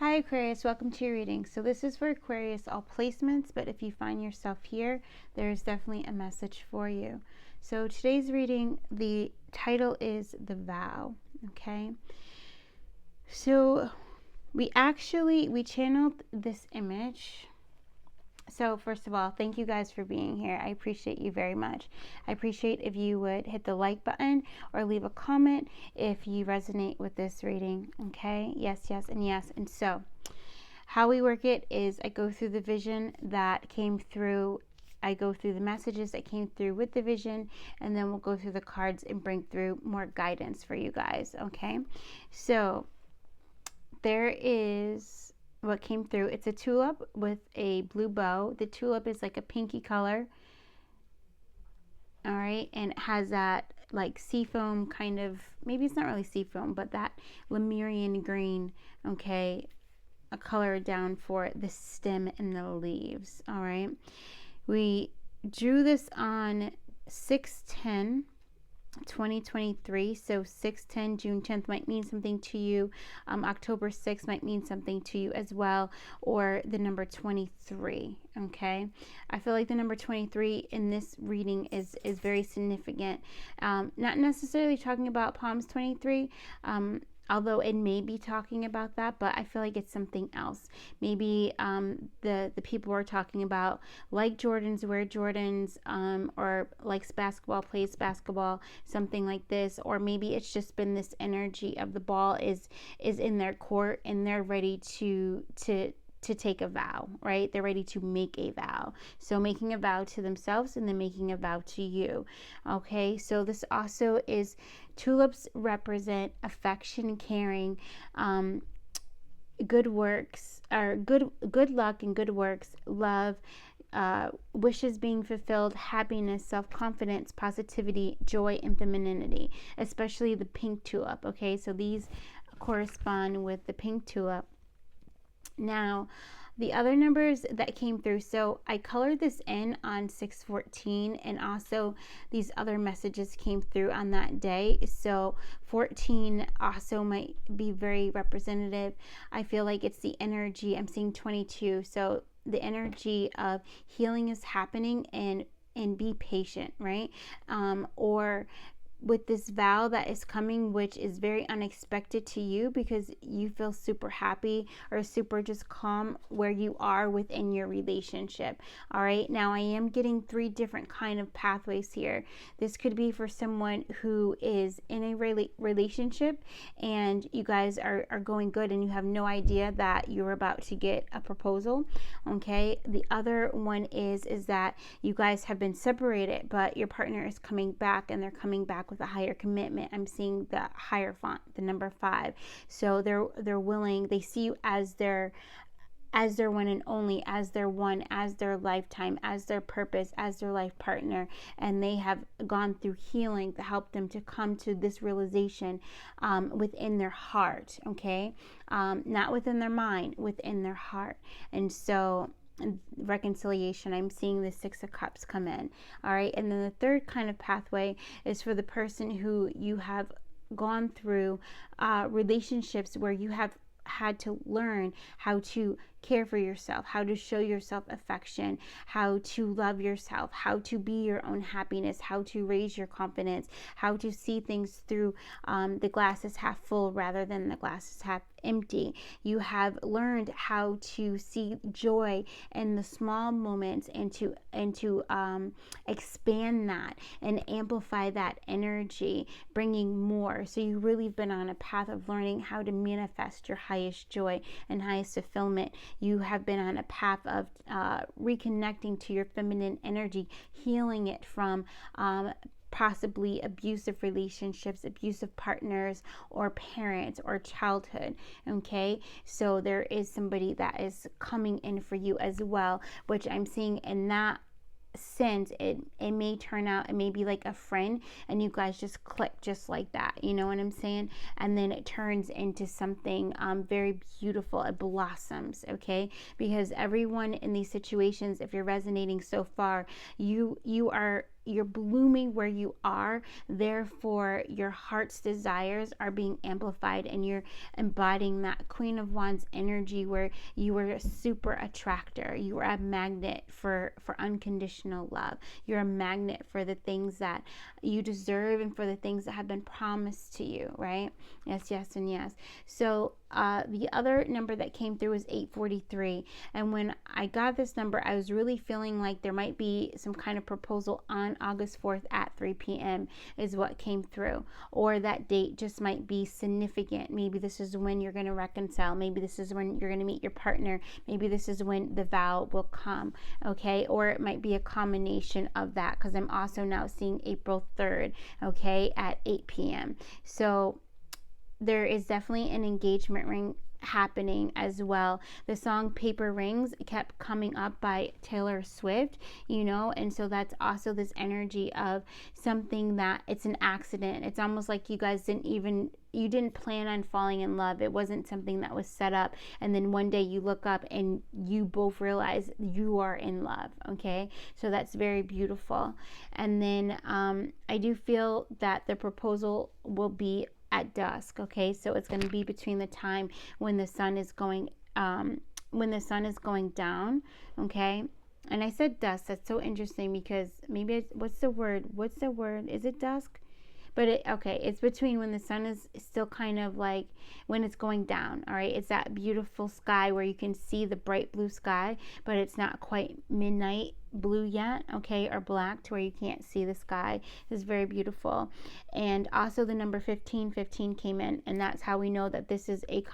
Hi Aquarius, welcome to your reading. So this is for Aquarius, all placements, but if you find yourself here, there's definitely a message for you. So today's reading, the title is The Vow, okay? So we channeled this image. So first of all, thank you guys for being here. I appreciate you very much. I appreciate if you would hit the like button or leave a comment if you resonate with this reading. Okay? Yes, yes, and yes. And so how we work it is I go through the vision that came through. I go through the messages that came through with the vision, and then we'll go through the cards and bring through more guidance for you guys. Okay? So there is what came through. It's a tulip with a blue bow. The tulip is like a pinky color. All right, and it has that like seafoam kind of, maybe it's not really seafoam, but that Lemurian green, okay, a color down for the stem and the leaves. All right, we drew this on 6/10 2023, so 6/10, June 10th might mean something to you. October 6th might mean something to you as well, or the number 23. Okay, I feel like the number 23 in this reading is very significant. Not necessarily talking about Palms 23, although it may be talking about that, but I feel like it's something else. Maybe the people are talking about like Jordans, wear Jordans, or likes basketball, plays basketball, something like this. Or maybe it's just been this energy of the ball is in their court and they're ready to take a vow, right? They're ready to make a vow. So making a vow to themselves and then making a vow to you. Okay, so this also is, tulips represent affection, caring, good works, or good luck and good works, love, wishes being fulfilled, happiness, self-confidence, positivity, joy, and femininity, especially the pink tulip. Okay, so these correspond with the pink tulip. Now, the other numbers that came through, so I colored this in on 6/14, and also these other messages came through on that day. So 14 also might be very representative. I feel like it's the energy. I'm seeing 22, so the energy of healing is happening, and be patient, right? Or with this vow that is coming, which is very unexpected to you because you feel super happy or super just calm where you are within your relationship. All right, now I am getting 3 different kind of pathways here. This could be for someone who is in a relationship and you guys are going good and you have no idea that you're about to get a proposal. Okay, the other one is that you guys have been separated, but your partner is coming back, and they're coming back with a higher commitment. I'm seeing the higher font, the number 5. So they're willing, they see you as their one and only, as their one, as their lifetime, as their purpose, as their life partner, and they have gone through healing to help them to come to this realization within their heart. Okay, not within their mind, within their heart. And so reconciliation, I'm seeing the 6 of Cups come in. All right, and then the third kind of pathway is for the person who you have gone through relationships where you have had to learn how to care for yourself, how to show yourself affection, how to love yourself, how to be your own happiness, how to raise your confidence, how to see things through the glass is half full rather than the glass is half empty. You have learned how to see joy in the small moments and to expand that and amplify that energy, bringing more. So you really have been on a path of learning how to manifest your highest joy and highest fulfillment. You have been on a path of reconnecting to your feminine energy, healing it from possibly abusive relationships, abusive partners, or parents, or childhood. Okay, so there is somebody that is coming in for you as well, which I'm seeing in that sense. It may turn out, it may be like a friend and you guys just click just like that, you know what I'm saying? And then it turns into something very beautiful. It blossoms. Okay, because everyone in these situations, if you're resonating so far, you are you're blooming where you are, therefore your heart's desires are being amplified, and you're embodying that Queen of Wands energy where you are a super attractor. You are a magnet for unconditional love. You're a magnet for the things that you deserve and for the things that have been promised to you, right? Yes, yes, and yes. So the other number that came through was 843. And when I got this number, I was really feeling like there might be some kind of proposal on August 4th at 3 p.m. is what came through. Or that date just might be significant. Maybe this is when you're going to reconcile. Maybe this is when you're going to meet your partner. Maybe this is when the vow will come. Okay. Or it might be a combination of that, because I'm also now seeing April 3rd. Okay. At 8 p.m. So there is definitely an engagement ring happening as well. The song Paper Rings kept coming up by Taylor Swift, and so that's also this energy of something that it's an accident. It's almost like you guys you didn't plan on falling in love. It wasn't something that was set up, and then one day you look up and you both realize you are in love. Okay, so that's very beautiful. And then I do feel that the proposal will be at dusk. Okay, so it's going to be between the time when the sun is going down. Okay, and I said dusk. That's so interesting, because maybe what's the word, is it dusk? But it's between when the sun is still kind of like when it's going down. All right, it's that beautiful sky where you can see the bright blue sky, but it's not quite midnight blue yet, okay, or black to where you can't see the sky. Is very beautiful. And also the number 1515 came in, and that's how we know that this is a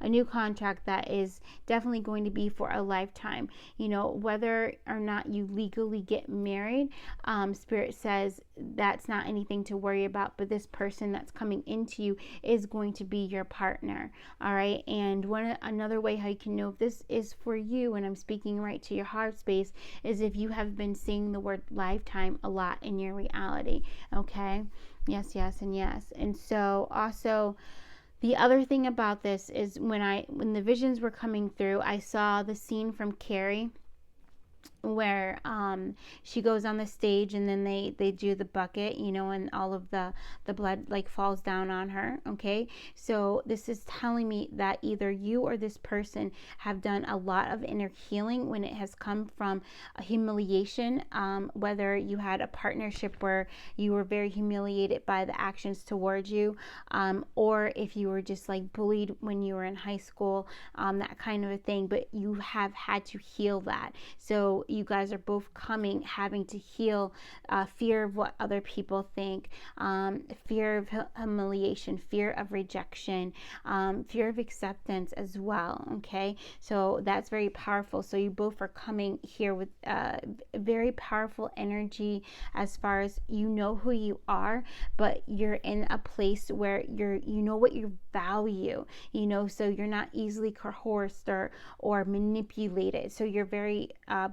new contract that is definitely going to be for a lifetime. Whether or not you legally get married, Spirit says that's not anything to worry about, but this person that's coming into you is going to be your partner. All right, and another way how you can know if this is for you, and I'm speaking right to your heart space, is if you have been seeing the word lifetime a lot in your reality. Okay, yes, yes, and yes. And so also the other thing about this is when the visions were coming through, I saw the scene from Carrie where she goes on the stage, and then they do the bucket, and all of the blood like falls down on her. Okay, so this is telling me that either you or this person have done a lot of inner healing when it has come from a humiliation, whether you had a partnership where you were very humiliated by the actions towards you, or if you were just like bullied when you were in high school, that kind of a thing, but you have had to heal that. So you guys are both having to heal fear of what other people think, fear of humiliation, fear of rejection, fear of acceptance as well. Okay, so that's very powerful. So you both are coming here with very powerful energy as far as you know who you are, but you're in a place where you know what you value, so you're not easily coerced or manipulated. So you're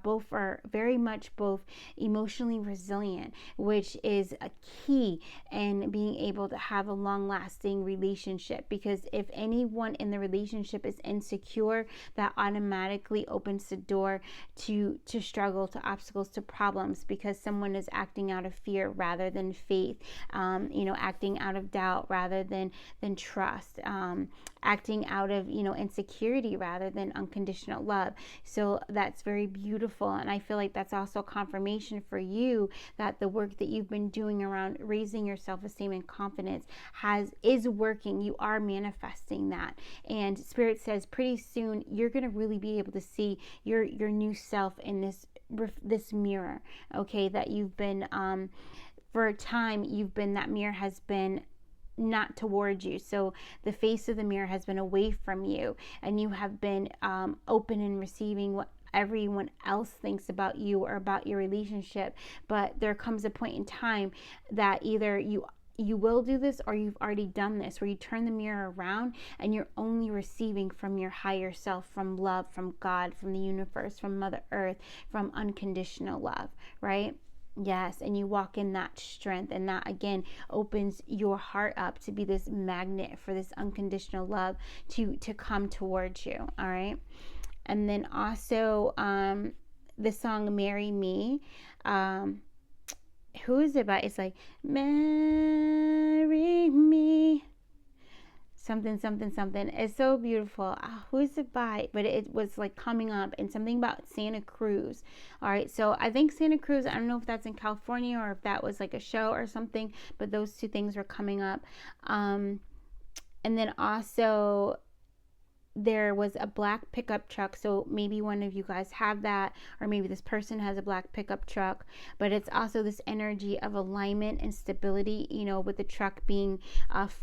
both are very much both emotionally resilient, which is a key in being able to have a long-lasting relationship, because if anyone in the relationship is insecure, that automatically opens the door to struggle, to obstacles, to problems, because someone is acting out of fear rather than faith, acting out of doubt rather than trust, acting out of insecurity rather than unconditional love. So that's very beautiful, and I feel like that's also confirmation for you that the work that you've been doing around raising your self-esteem and confidence is working. You are manifesting that, and Spirit says pretty soon you're going to really be able to see your new self in this mirror. Okay, that you've been for a time, that mirror has been not towards you. So the face of the mirror has been away from you, and you have been open and receiving what everyone else thinks about you or about your relationship. But there comes a point in time that either you will do this, or you've already done this, where you turn the mirror around and you're only receiving from your higher self, from love, from God, from the universe, from Mother Earth, from unconditional love, right? Yes, and you walk in that strength, and that again opens your heart up to be this magnet for this unconditional love to come towards you. All right. And then also the song Marry Me, who is it by? It's like, marry me, something something something. It's so beautiful. Who is it by? But it was like coming up, and something about Santa Cruz. All right, so I think Santa Cruz, I don't know if that's in California or if that was like a show or something, but those two things were coming up. And then also there was a black pickup truck, so maybe one of you guys have that, or maybe this person has a black pickup truck. But it's also this energy of alignment and stability, you know, with the truck being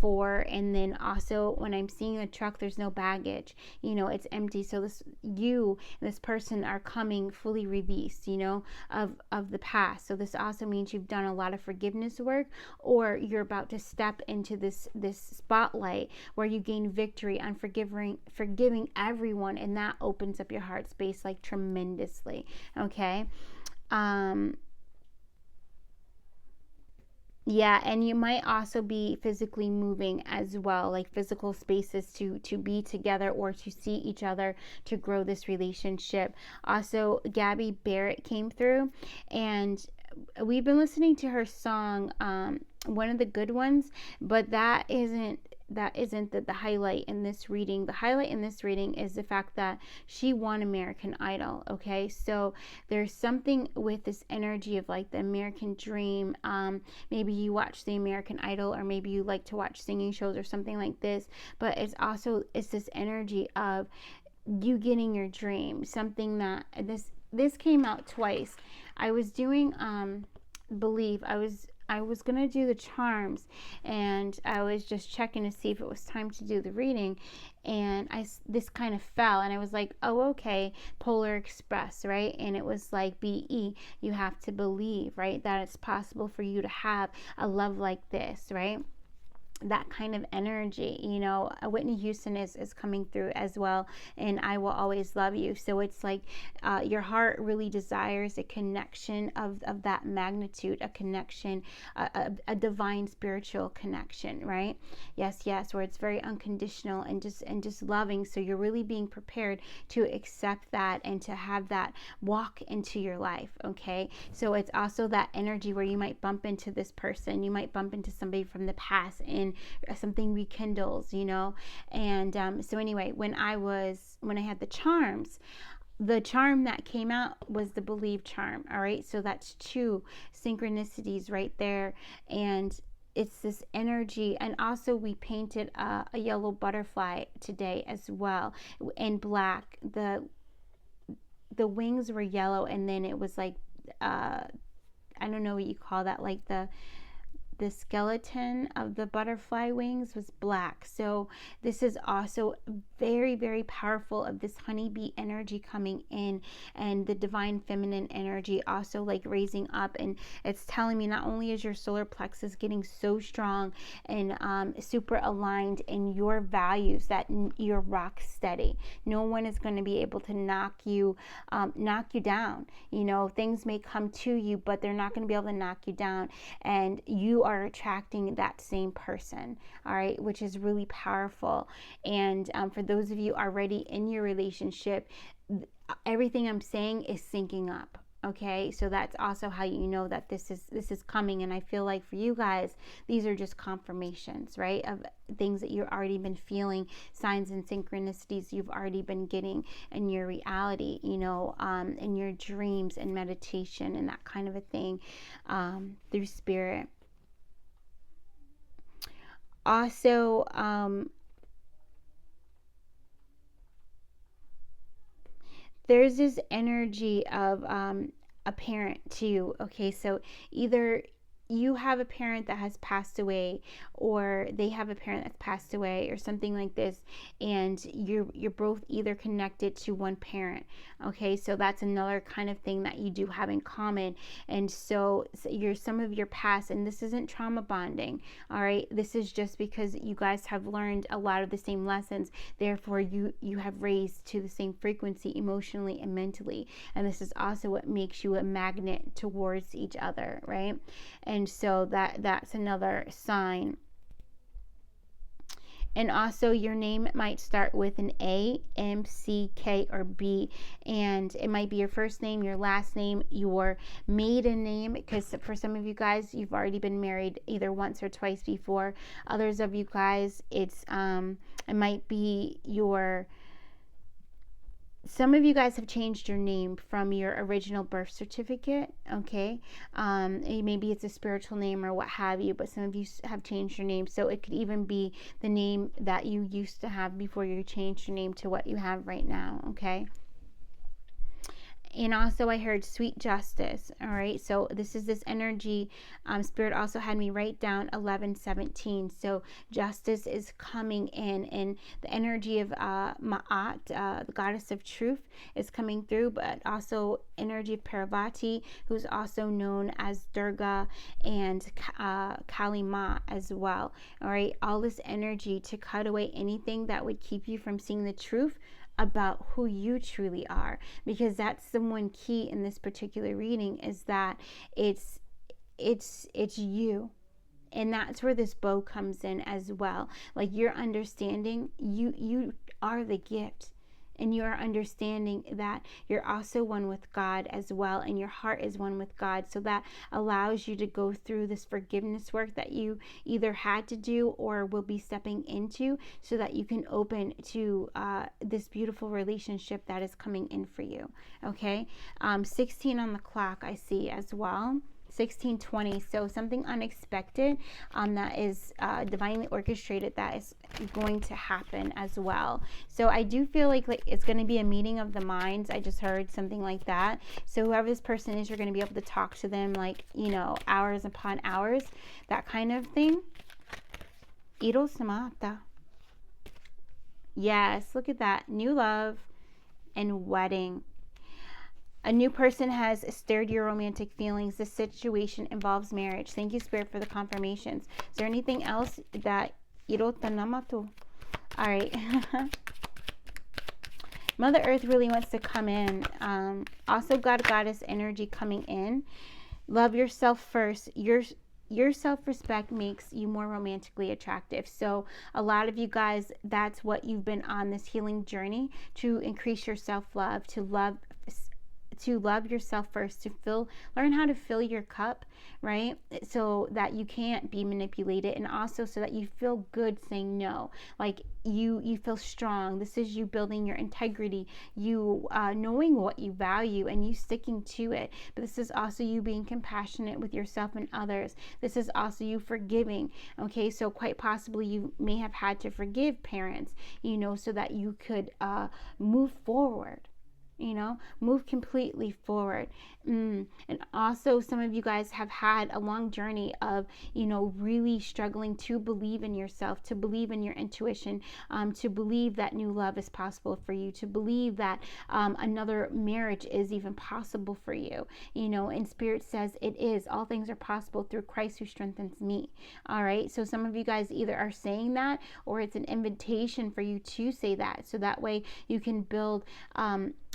4. And then also when I'm seeing the truck, there's no baggage, you know, it's empty. So this, you and this person are coming fully released, you know, of the past. So this also means you've done a lot of forgiveness work, or you're about to step into this spotlight where you gain victory on forgiving everyone, and that opens up your heart space like tremendously. Okay. Yeah, and you might also be physically moving as well, like physical spaces to be together or to see each other to grow this relationship. Also, Gabby Barrett came through, and we've been listening to her song, one of the good ones, but that isn't the highlight in this reading. The highlight in this reading is the fact that she won American Idol. Okay, so there's something with this energy of like the American dream. Maybe you watch the American Idol, or maybe you like to watch singing shows or something like this, but it's this energy of you getting your dream. Something that this came out twice. I was doing believe I was gonna do the charms, and I was just checking to see if it was time to do the reading, and this kind of fell, and I was like, oh, okay, Polar Express, right? And it was like, BE, you have to believe, right, that it's possible for you to have a love like this, right? That kind of energy, you know. Whitney Houston is coming through as well, and I Will Always Love You. So it's like your heart really desires a connection of that magnitude, a connection, a divine spiritual connection, right? Yes, where it's very unconditional and just loving. So you're really being prepared to accept that and to have that walk into your life. Okay, so it's also that energy where you might bump into this person, you might bump into somebody from the past, and something rekindles, you know. And so anyway, when I had the charms, the charm that came out was the Believe charm. All right, so that's 2 synchronicities right there, and it's this energy. And also we painted a yellow butterfly today as well in black. The wings were yellow, and then it was like I don't know what you call that, like the skeleton of the butterfly wings was black. So this is also very, very powerful of this honeybee energy coming in, and the divine feminine energy also like raising up. And it's telling me not only is your solar plexus getting so strong and super aligned in your values, that you're rock steady. No one is going to be able to knock you down. You know, things may come to you, but they're not going to be able to knock you down, and you are attracting that same person. All right, which is really powerful. And for those of you already in your relationship, everything I'm saying is syncing up. Okay, so that's also how you know that this is coming. And I feel like for you guys, these are just confirmations, right, of things that you've already been feeling, signs and synchronicities you've already been getting in your reality, you know, in your dreams and meditation and that kind of a thing, through spirit. Also, there's this energy of a parent too. Okay, so either you have a parent that has passed away, or they have a parent that's passed away, or something like this, and you're both either connected to one parent. Okay, so that's another kind of thing that you do have in common. And so you're some of your past, and this isn't trauma bonding. All right, this is just because you guys have learned a lot of the same lessons, therefore you have raised to the same frequency emotionally and mentally. And this is also what makes you a magnet towards each other, right? And so that's another sign. And also your name might start with an A, M, C, K, or B. And it might be your first name, your last name, your maiden name, because for some of you guys, you've already been married either once or twice before. Others of you guys, it might be some of you guys have changed your name from your original birth certificate, okay? Maybe it's a spiritual name or what have you, but some of you have changed your name. So it could even be the name that you used to have before you changed your name to what you have right now, okay? And also I heard sweet justice. All right, so this is this energy. Spirit also had me write down 11:17. So justice is coming in, and the energy of Ma'at, the goddess of truth, is coming through, but also energy of Parvati, who's also known as Durga, and Kali Ma as well. All right, all this energy to cut away anything that would keep you from seeing the truth about who you truly are, because that's the one key in this particular reading, is that it's you. And that's where this bow comes in as well. Like, you're understanding you are the gift, and you are understanding that you're also one with God as well, and your heart is one with God. So that allows you to go through this forgiveness work that you either had to do or will be stepping into, so that you can open to this beautiful relationship that is coming in for you. Okay, 16 on the clock I see as well. 16:20, so something unexpected that is divinely orchestrated that is going to happen as well. So I do feel like it's going to be a meeting of the minds. I just heard something like that. So whoever this person is, you're going to be able to talk to them like, hours upon hours, that kind of thing. Iro samata. Yes, look at that. New love and wedding. A new person has stirred your romantic feelings. This situation involves marriage. Thank you, Spirit, for the confirmations. Is there anything else that Irotanamatu? All right. Mother Earth really wants to come in. Also, God, Goddess energy coming in. Love yourself first. Your self-respect makes you more romantically attractive. So a lot of you guys, that's what you've been on this healing journey, to increase your self-love, to love yourself first, to learn how to fill your cup, right? So that you can't be manipulated, and also so that you feel good saying no. Like you feel strong. This is you building your integrity, you knowing what you value and you sticking to it. But this is also you being compassionate with yourself and others. This is also you forgiving. Okay, so quite possibly you may have had to forgive parents, so that you could move forward. Move completely forward. And also some of you guys have had a long journey of, really struggling to believe in yourself, to believe in your intuition, to believe that new love is possible for you, to believe that another marriage is even possible for you. And Spirit says it is. All things are possible through Christ who strengthens me. All right. So some of you guys either are saying that, or it's an invitation for you to say that. So that way you can build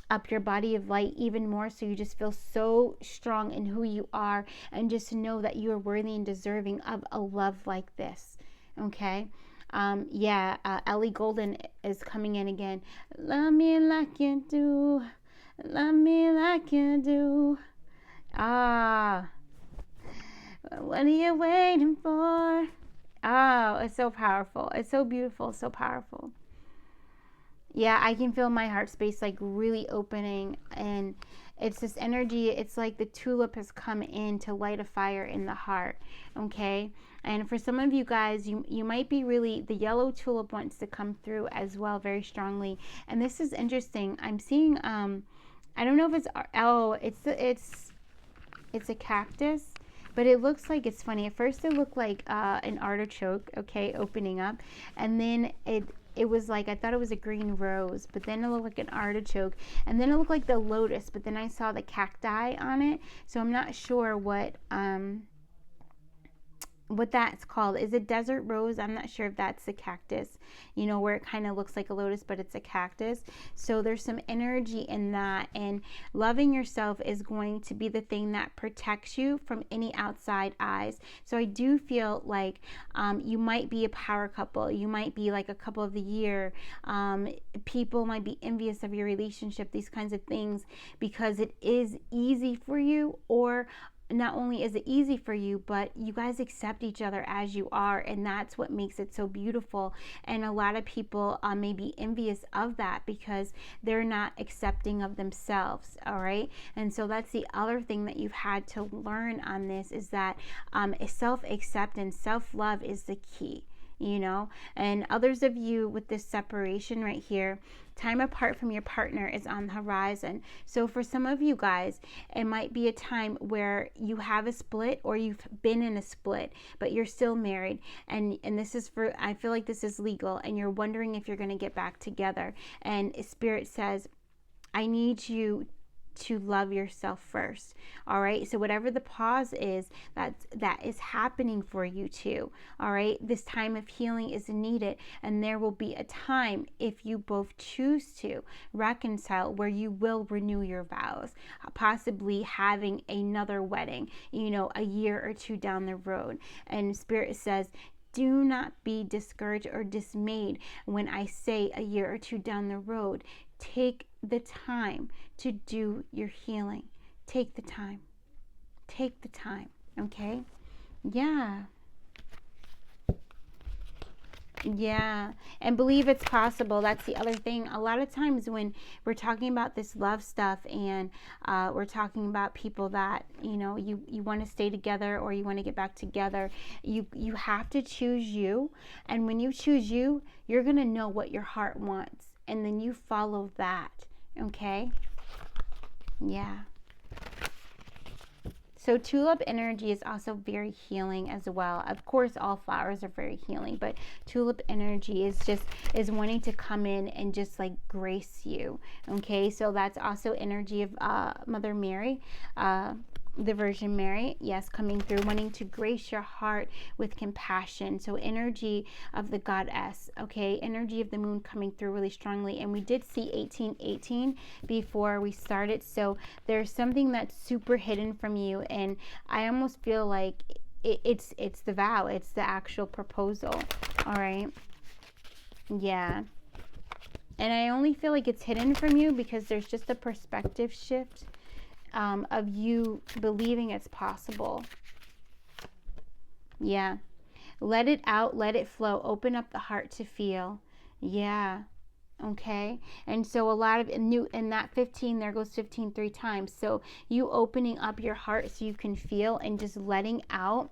up your body of light even more, so you just feel so strong in who you are, and just know that you are worthy and deserving of a love like this. Okay. Ellie Golden is coming in again. Love me like you do, love me like you do. What are you waiting for? Oh, it's so powerful. It's so beautiful, so powerful. Yeah, I can feel my heart space like really opening, and it's this energy. It's like the tulip has come in to light a fire in the heart. Okay, and for some of you guys, you might be really, the yellow tulip wants to come through as well very strongly. And this is interesting. I'm seeing I don't know if it's a cactus, but it looks like, it's funny. At first it looked like an artichoke, okay, opening up, and then it was like, I thought it was a green rose, but then it looked like an artichoke, and then it looked like the lotus, but then I saw the cacti on it. So I'm not sure what what that's called is a desert rose. I'm not sure if that's a cactus, you know, where it kind of looks like a lotus, but it's a cactus. So there's some energy in that, and loving yourself is going to be the thing that protects you from any outside eyes. So I do feel like you might be a power couple. You might be like a couple of the year. People might be envious of your relationship, these kinds of things, because it is easy for you, or not only is it easy for you, but you guys accept each other as you are, and that's what makes it so beautiful. And a lot of people may be envious of that because they're not accepting of themselves. All right, and so that's the other thing that you've had to learn on this, is that self-acceptance, self-love is the key, you know. And others of you with this separation right here, time apart from your partner is on the horizon. So for some of you guys, it might be a time where you have a split, or you've been in a split, but you're still married. And this is for, I feel like this is legal, and you're wondering if you're going to get back together. And Spirit says, I need you to love yourself first. All right, so whatever the pause is, that is happening for you too. All right, this time of healing is needed, and there will be a time, if you both choose to reconcile, where you will renew your vows, possibly having another wedding, you know, a year or two down the road. And Spirit says, do not be discouraged or dismayed when I say a year or two down the road. Take the time to do your healing. Take the time. Take the time. Okay? Yeah. Yeah, and believe it's possible. That's the other thing. A lot of times when we're talking about this love stuff, and we're talking about people that, you know, you want to stay together, or you want to get back together, you have to choose you. And when you choose you, you're going to know what your heart wants, and then you follow that. Okay? Yeah. So tulip energy is also very healing as well. Of course, all flowers are very healing, but tulip energy is wanting to come in and just like grace you. Okay, so that's also energy of Mother Mary, the Virgin Mary, yes, coming through, wanting to grace your heart with compassion. So energy of the goddess, okay, energy of the moon coming through really strongly. And we did see 1818 before we started, so there's something that's super hidden from you, and I almost feel like it's the vow, it's the actual proposal. All right, yeah. And I only feel like it's hidden from you because there's just a perspective shift of you believing it's possible. Yeah. Let it out, let it flow. Open up the heart to feel. Yeah. Okay. And so a lot of new in that 15, there goes 15 3 times. So you opening up your heart so you can feel, and just letting out.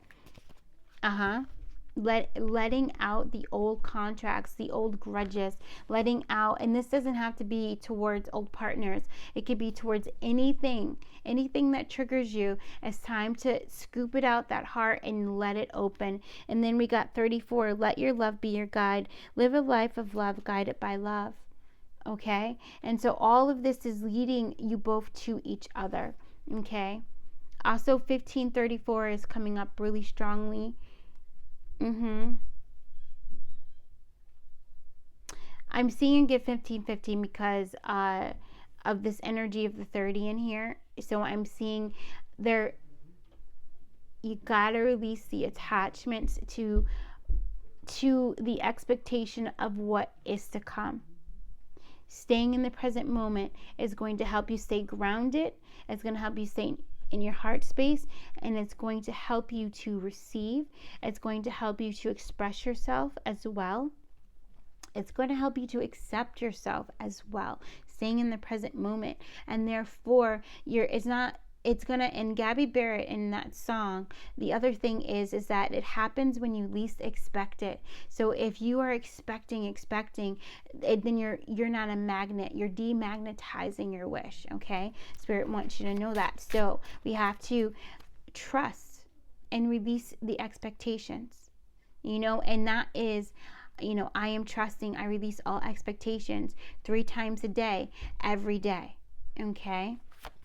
Letting out the old contracts, the old grudges, letting out. And this doesn't have to be towards old partners. It could be towards anything that triggers you. It's time to scoop it out, that heart, and let it open. And then we got 34, let your love be your guide. Live a life of love, guided by love. Okay? And so all of this is leading you both to each other. Okay? Also, 1534 is coming up really strongly. I'm seeing get 1515 because of this energy of the 30 in here. So I'm seeing there, you gotta release the attachments to the expectation of what is to come. Staying in the present moment is going to help you stay grounded. It's going to help you stay in your heart space, and it's going to help you to receive. It's going to help you to express yourself as well. It's going to help you to accept yourself as well, staying in the present moment. And therefore, it's gonna, and Gabby Barrett in that song, the other thing is that it happens when you least expect it. So if you are expecting, then you're not a magnet. You're demagnetizing your wish. Okay, Spirit wants you to know that. So we have to trust and release the expectations, and that is, I am trusting. I release all expectations 3 times a day, every day. Okay.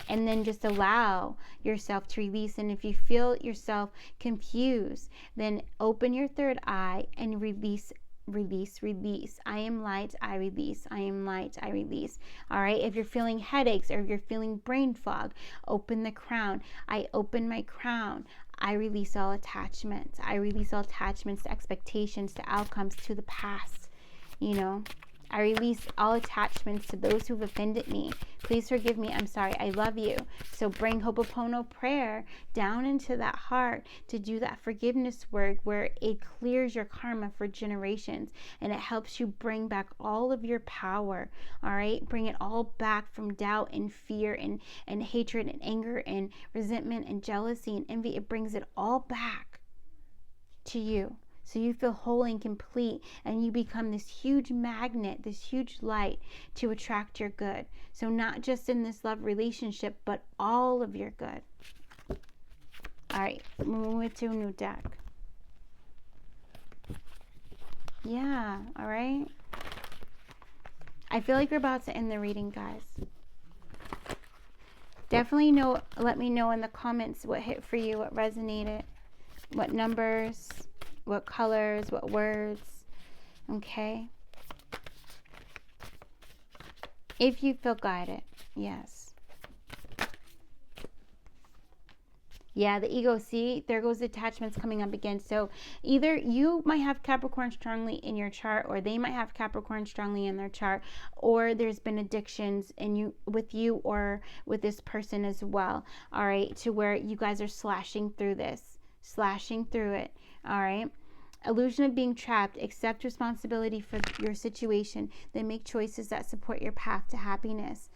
And then just allow yourself to release. And if you feel yourself confused, then open your third eye and release. I am light, I release. I am light, I release. All right. If you're feeling headaches or if you're feeling brain fog, open the crown. I open my crown. I release all attachments. I release all attachments to expectations, to outcomes, to the past. I release all attachments to those who've offended me. Please forgive me. I'm sorry. I love you. So bring Ho'oponopono prayer down into that heart to do that forgiveness work where it clears your karma for generations and it helps you bring back all of your power. All right? Bring it all back from doubt and fear and hatred and anger and resentment and jealousy and envy. It brings it all back to you. So you feel whole and complete, and you become this huge magnet, this huge light to attract your good. So not just in this love relationship, but all of your good. All right, move to a new deck. Yeah, all right. I feel like we're about to end the reading, guys. Definitely let me know in the comments what hit for you, what resonated, what numbers, what colors, what words, okay? If you feel guided, yes. Yeah, the ego, see, there goes attachments coming up again. So either you might have Capricorn strongly in your chart, or they might have Capricorn strongly in their chart, or there's been addictions with you or with this person as well, all right, to where you guys are slashing through it. All right. Illusion of being trapped. Accept responsibility for your situation. Then make choices that support your path to happiness.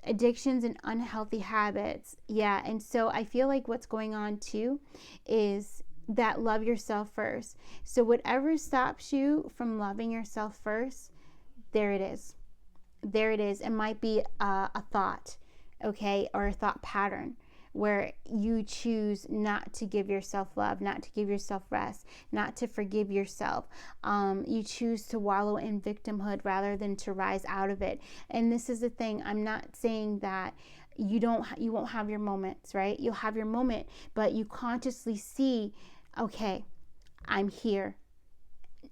Addictions and unhealthy habits. Yeah. And so I feel like what's going on too is that love yourself first. So whatever stops you from loving yourself first, there it is. There it is. It might be a thought, okay, or a thought pattern, where you choose not to give yourself love, not to give yourself rest, not to forgive yourself. You choose to wallow in victimhood rather than to rise out of it. And this is the thing. I'm not saying that you won't have your moments, right? You'll have your moment, but you consciously see, okay, I'm here.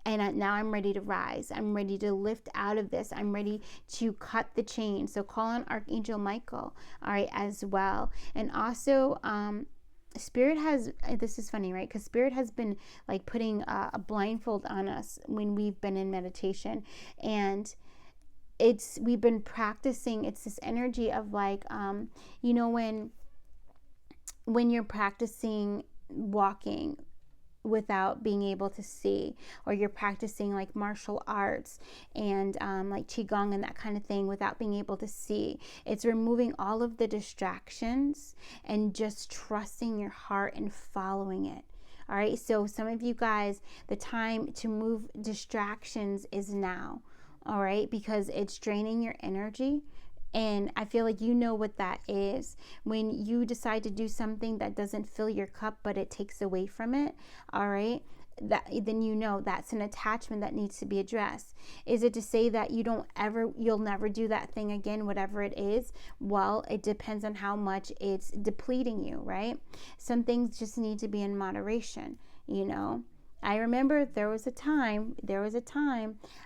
And now I'm ready to rise. I'm ready to lift out of this. I'm ready to cut the chain. So call on Archangel Michael, all right, as well. And also, Spirit has, this is funny, right? Because Spirit has been like putting a blindfold on us when we've been in meditation. And we've been practicing, it's this energy of like, when you're practicing walking without being able to see, or you're practicing like martial arts and like qigong and that kind of thing without being able to see. It's removing all of the distractions and just trusting your heart and following it. All right, so some of you guys, the time to move distractions is now. All right, because it's draining your energy. And I feel like you know what that is. When you decide to do something that doesn't fill your cup, but it takes away from it, all right, then you know that's an attachment that needs to be addressed. Is it to say that you'll never do that thing again, whatever it is? Well, it depends on how much it's depleting you, right? Some things just need to be in moderation, I remember there was a time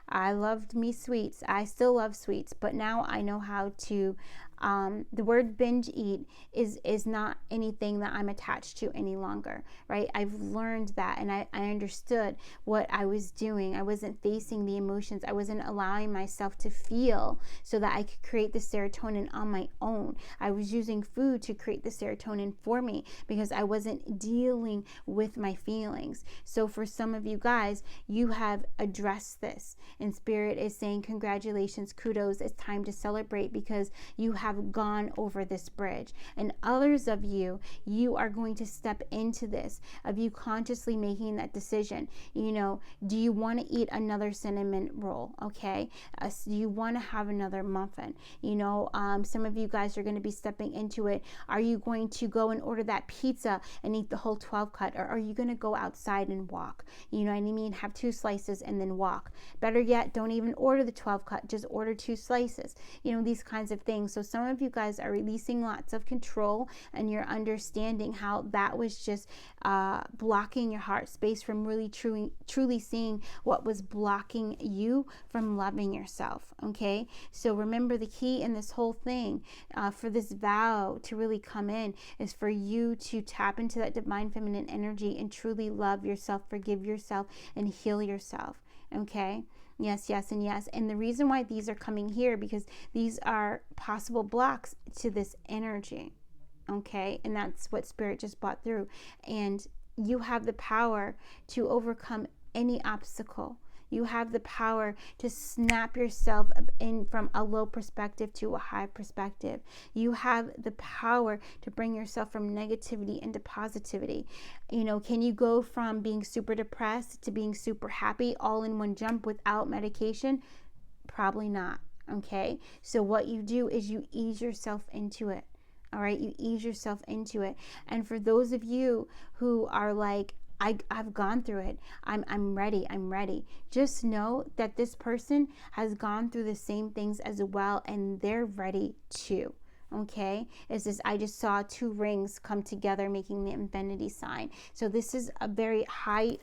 I loved me sweets. I still love sweets, but now I know how to, the word binge eat is not anything that I'm attached to any longer, right? I've learned that, and I understood what I was doing. I wasn't facing the emotions. I wasn't allowing myself to feel so that I could create the serotonin on my own. I was using food to create the serotonin for me because I wasn't dealing with my feelings. So for some of you guys, you have addressed this, and Spirit is saying congratulations, kudos, it's time to celebrate because you have gone over this bridge. And others of you are going to step into this, of you consciously making that decision. Do you want to eat another cinnamon roll? Okay. Do you want to have another muffin? Some of you guys are going to be stepping into it. Are you going to go and order that pizza and eat the whole 12 cut? Or are you going to go outside and walk? You know what I mean? Have 2 slices and then walk. Better yet, don't even order the 12 cut. Just order 2 slices. These kinds of things. So some some of you guys are releasing lots of control, and you're understanding how that was just blocking your heart space from really truly seeing what was blocking you from loving yourself. Okay, so remember, the key in this whole thing for this vow to really come in is for you to tap into that divine feminine energy and truly love yourself, forgive yourself, and heal yourself. Okay, yes, yes, and yes. And the reason why these are coming here, because these are possible blocks to this energy. Okay, and that's what Spirit just brought through. And you have the power to overcome any obstacle. You have the power to snap yourself in from a low perspective to a high perspective. You have the power to bring yourself from negativity into positivity. You know, can you go from being super depressed to being super happy all in one jump without medication? Probably not. Okay, so what you do is you ease yourself into it. All right, you ease yourself into it. And for those of you who are like, I've gone through it, I'm ready. Just know that this person has gone through the same things as well, and they're ready too. Okay, it's just, I just saw two rings come together making the infinity sign. So this is a very high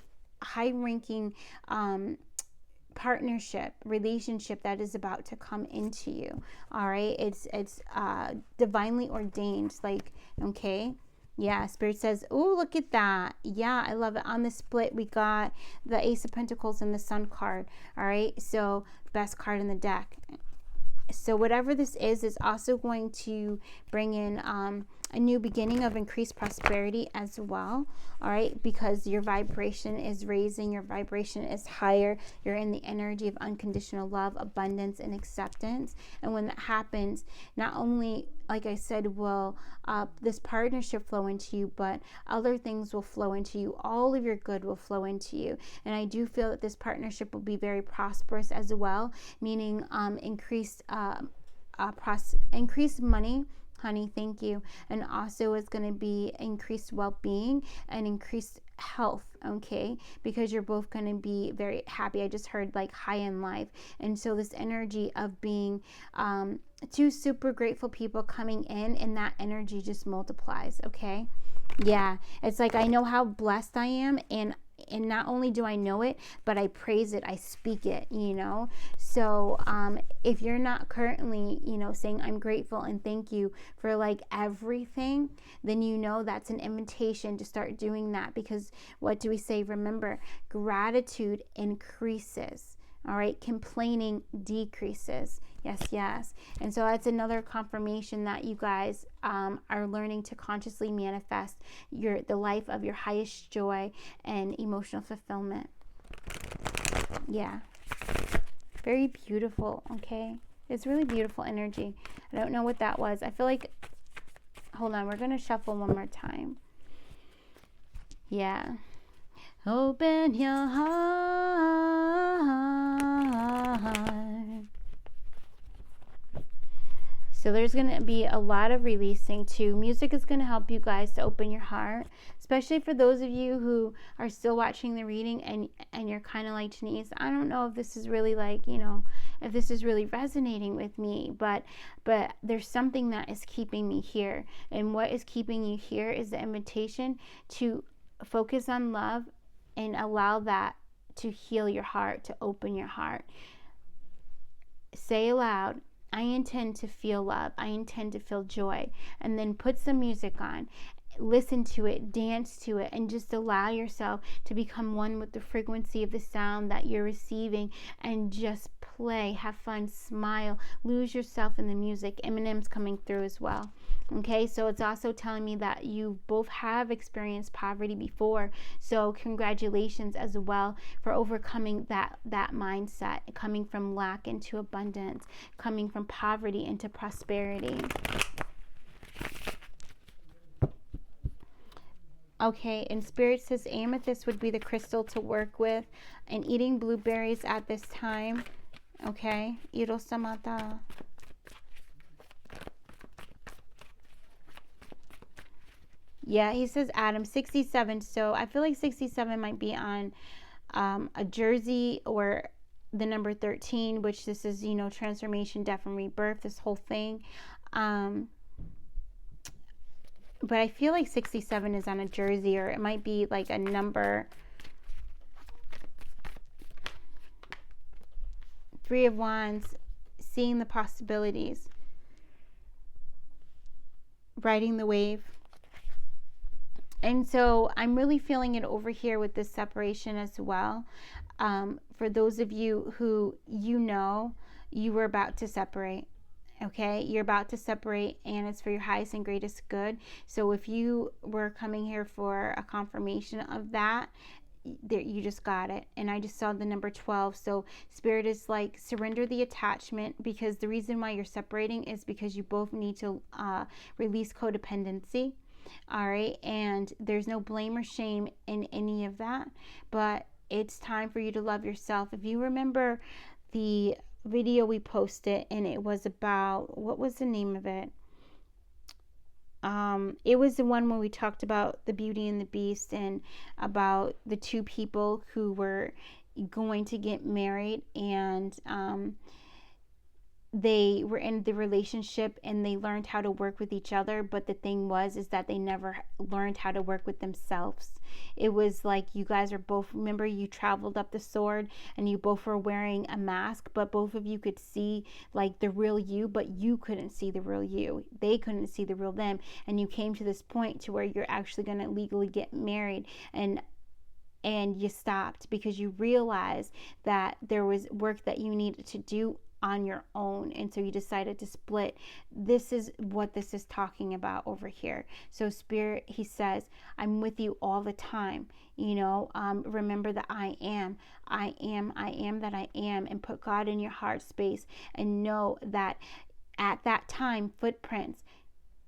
ranking partnership, relationship that is about to come into you. All right, it's divinely ordained, like, okay. Yeah, Spirit says, oh, look at that. Yeah, I love it. On the split, we got the Ace of Pentacles and the Sun card. All right, so best card in the deck. So whatever this is also going to bring in a new beginning of increased prosperity as well. All right, because your vibration is raising, your vibration is higher. You're in the energy of unconditional love, abundance, and acceptance. And when that happens, not only, like I said, will this partnership flow into you, but other things will flow into you. All of your good will flow into you. And I do feel that this partnership will be very prosperous as well, meaning increased money. Honey, thank you. And also it's going to be increased well-being and increased health, okay? Because you're both going to be very happy. I just heard like high in life. And so this energy of being two super grateful people coming in, and that energy just multiplies, okay? Yeah, it's like I know how blessed I am, and not only do I know it, but I praise it, I speak it, you know. So if you're not currently, you know, saying I'm grateful and thank you for like everything, then you know that's an invitation to start doing that. Because what do we say? Remember, gratitude increases. All right, complaining decreases. Yes, yes. And so that's another confirmation that you guys are learning to consciously manifest the life of your highest joy and emotional fulfillment. Yeah, very beautiful. Okay, it's really beautiful energy. I don't know what that was. I feel like, hold on, we're gonna shuffle one more time. Yeah. Open your heart. So there's going to be a lot of releasing too. Music is going to help you guys to open your heart, especially for those of you who are still watching the reading and you're kind of like, Jenese, I don't know if this is really like, you know, if this is really resonating with me, but there's something that is keeping me here. And what is keeping you here is the invitation to focus on love and allow that to heal your heart, to open your heart. Say aloud, I intend to feel love. I intend to feel joy. And then put some music on. Listen to it, dance to it, and just allow yourself to become one with the frequency of the sound that you're receiving, and just play, have fun, smile, lose yourself in the music. Eminem's coming through as well. Okay, so it's also telling me that you both have experienced poverty before. So congratulations as well for overcoming that mindset, coming from lack into abundance, coming from poverty into prosperity. Okay, and Spirit says amethyst would be the crystal to work with, and eating blueberries at this time. Okay, Iro Samata. Yeah, he says Adam 67. So I feel like 67 might be on a jersey or the number 13, which this is, you know, transformation, death, and rebirth, this whole thing. But I feel like 67 is on a jersey, or it might be like a number. 3 of Wands, seeing the possibilities, riding the wave. And so I'm really feeling it over here with this separation as well. For those of you who, you know, you were about to separate. Okay, you're about to separate, and it's for your highest and greatest good. So if you were coming here for a confirmation of that, there, you just got it. And I just saw the number 12. So Spirit is like, surrender the attachment, because the reason why you're separating is because you both need to release codependency. All right, and there's no blame or shame in any of that, but it's time for you to love yourself. If you remember the video we posted, and it was about, what was the name of it? It was the one where we talked about the Beauty and the Beast, and about the two people who were going to get married, and they were in the relationship and they learned how to work with each other, but the thing was is that they never learned how to work with themselves. It was like, you guys are both, remember, you traveled up the sword and you both were wearing a mask, but both of you could see like the real you, but you couldn't see the real you. They couldn't see the real them, and you came to this point to where you're actually going to legally get married, and you stopped because you realized that there was work that you needed to do on your own, and so you decided to split. This is what this is talking about over here. So Spirit, he says, I'm with you all the time. You know, remember that I am that I am, and put God in your heart space, and know that at that time, footprints,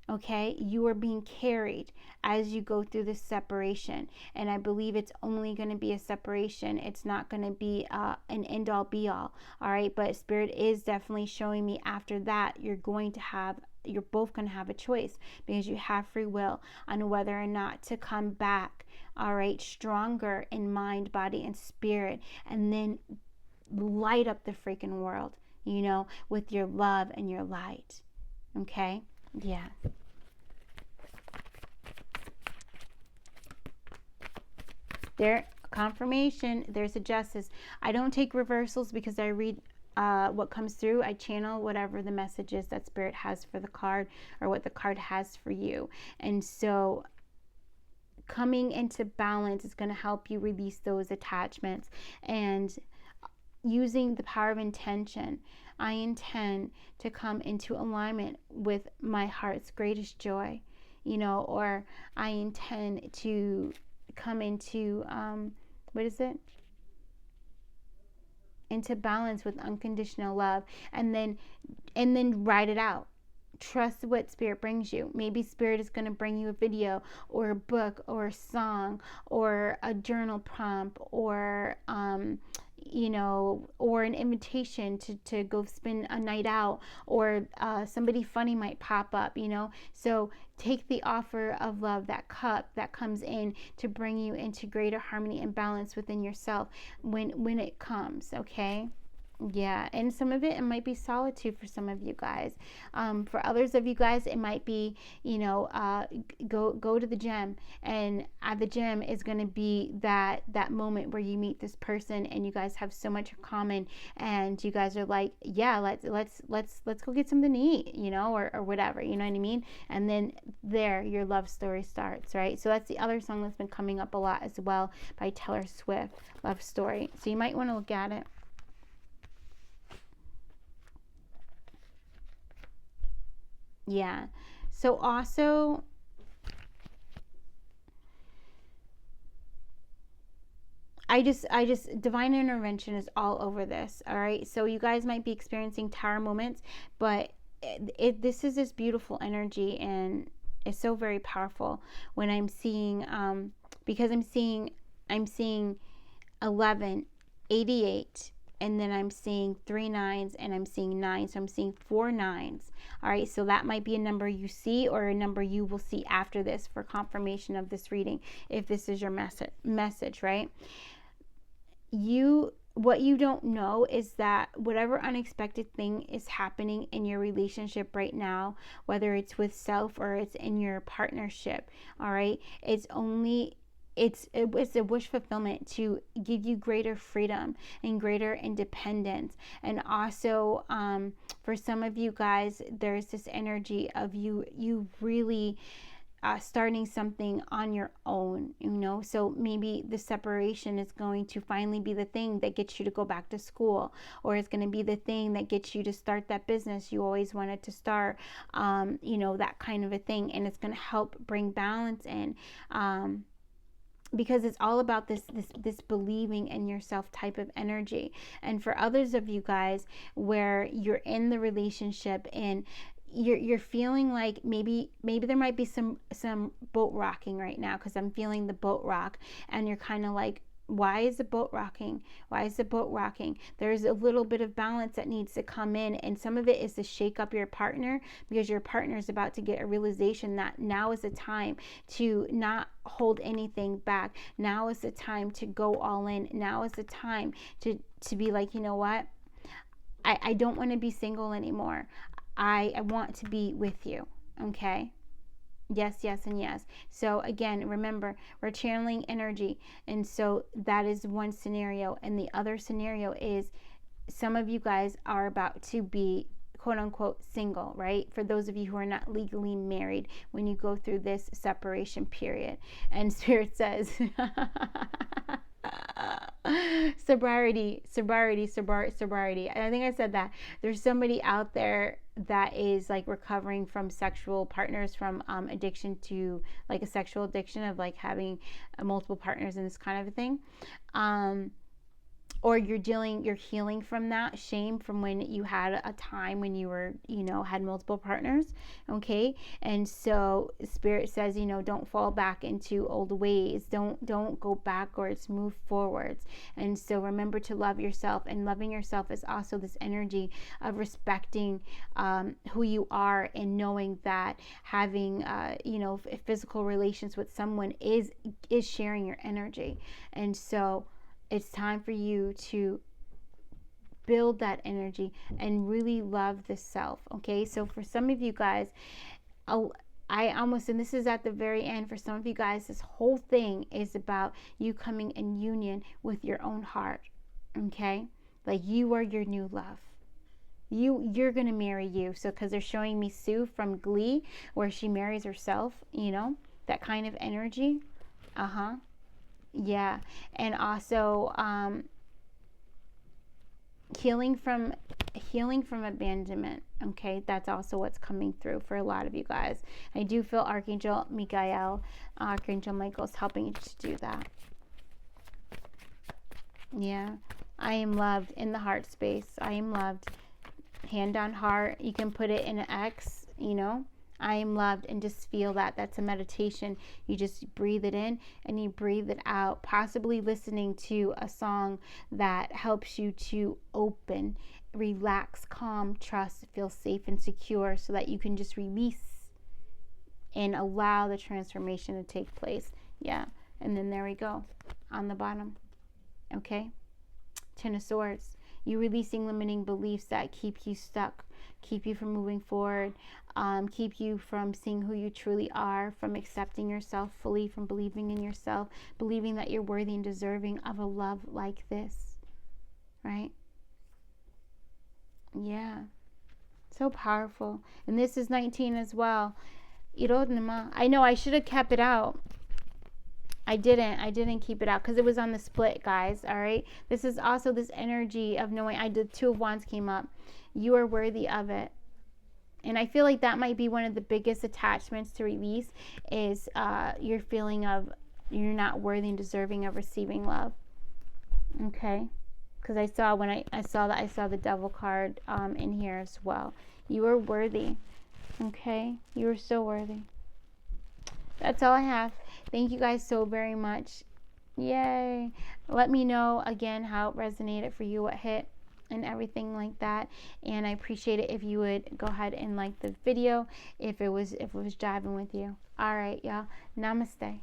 okay, you are being carried as you go through this separation. And I believe it's only going to be a separation. It's not going to be an end all be all. All right, but Spirit is definitely showing me after that you're both going to have a choice, because you have free will on whether or not to come back, all right, stronger in mind, body, and spirit, and then light up the freaking world, you know, with your love and your light. Okay? Yeah. There, confirmation, there's a justice. I don't take reversals because I read what comes through. I channel whatever the message is that Spirit has for the card, or what the card has for you. And so coming into balance is going to help you release those attachments. And using the power of intention, I intend to come into alignment with my heart's greatest joy, you know, or I intend to come into into balance with unconditional love, and then write it out. Trust what Spirit brings you. Maybe Spirit is going to bring you a video, or a book, or a song, or a journal prompt, or you know, or an invitation to go spend a night out, or somebody funny might pop up, you know. So take the offer of love, that cup that comes in to bring you into greater harmony and balance within yourself when it comes, okay? Yeah, and some of it might be solitude for some of you guys. For others of you guys, it might be, you know, go to the gym, and at the gym is going to be that moment where you meet this person and you guys have so much in common, and you guys are like, yeah, let's go get something to eat, you know, or whatever, you know what I mean? And then there your love story starts, right? So that's the other song that's been coming up a lot as well, by Taylor Swift, Love Story. So you might want to look at it. Yeah. So also, I just divine intervention is all over this. All right. So you guys might be experiencing tower moments, but this is this beautiful energy, and it's so very powerful when I'm seeing, because I'm seeing 11, 88, and then I'm seeing 3 9s, and I'm seeing 9. So I'm seeing 4 9s. All right, so that might be a number you see, or a number you will see after this for confirmation of this reading, if this is your message, right? You what you don't know is that whatever unexpected thing is happening in your relationship right now, whether it's with self or it's in your partnership, all right, it's a wish fulfillment to give you greater freedom and greater independence. And also, for some of you guys, there's this energy of you really starting something on your own, you know. So maybe the separation is going to finally be the thing that gets you to go back to school, or it's going to be the thing that gets you to start that business you always wanted to start, you know, that kind of a thing. And it's going to help bring balance in, because it's all about this believing in yourself type of energy. And for others of you guys, where you're in the relationship and you're feeling like maybe there might be some boat rocking right now, because I'm feeling the boat rock, and you're kind of like, why is the boat rocking? Why is the boat rocking? There's a little bit of balance that needs to come in, and some of it is to shake up your partner, because your partner is about to get a realization that now is the time to not hold anything back. Now is the time to go all in. Now is the time to be like, you know what? I don't want to be single anymore. I want to be with you. Okay? Yes, yes, and yes. So again, remember, we're channeling energy. And so that is one scenario. And the other scenario is some of you guys are about to be quote unquote single, right? For those of you who are not legally married when you go through this separation period. And Spirit says, sobriety. And I think I said that. There's somebody out there that is like recovering from sexual partners, from addiction to like a sexual addiction of like having multiple partners and this kind of a thing. Or you're healing from that shame from when you had a time when you were, you know, had multiple partners. Okay. And so Spirit says, you know, don't fall back into old ways. Don't go backwards, move forwards. And so remember to love yourself, and loving yourself is also this energy of respecting who you are, and knowing that having, you know, physical relations with someone is sharing your energy. And so it's time for you to build that energy and really love the self. Okay, so for some of you guys, and this is at the very end, for some of you guys, this whole thing is about you coming in union with your own heart. Okay, like you are your new love. You're gonna marry you. So because they're showing me Sue from Glee, where she marries herself, you know, that kind of energy. Yeah. And also healing from abandonment. Okay, that's also what's coming through for a lot of you guys. I do feel Archangel Michael is helping you to do that. Yeah, I am loved in the heart space. I am loved. Hand on heart. You can put it in an X, you know. I am loved, and just feel that. That's a meditation. You just breathe it in and you breathe it out, possibly listening to a song that helps you to open, relax, calm, trust, feel safe and secure, so that you can just release and allow the transformation to take place. Yeah. And then there we go on the bottom. Okay. Ten of Swords. You releasing limiting beliefs that keep you stuck, keep you from moving forward, keep you from seeing who you truly are, from accepting yourself fully, from believing in yourself, believing that you're worthy and deserving of a love like this, right? Yeah, so powerful. And this is 19 as well. I know I should have kept it out. I didn't keep it out because it was on the split, guys. All right. This is also this energy of knowing. The Two of Wands came up. You are worthy of it. And I feel like that might be one of the biggest attachments to release, is your feeling of you're not worthy and deserving of receiving love. Okay. Because I saw the Devil card in here as well. You are worthy. Okay. You are so worthy. That's all I have. Thank you guys so very much. Yay. Let me know again how it resonated for you, what hit and everything like that. And I appreciate it if you would go ahead and like the video if it was jiving with you. All right, y'all. Namaste.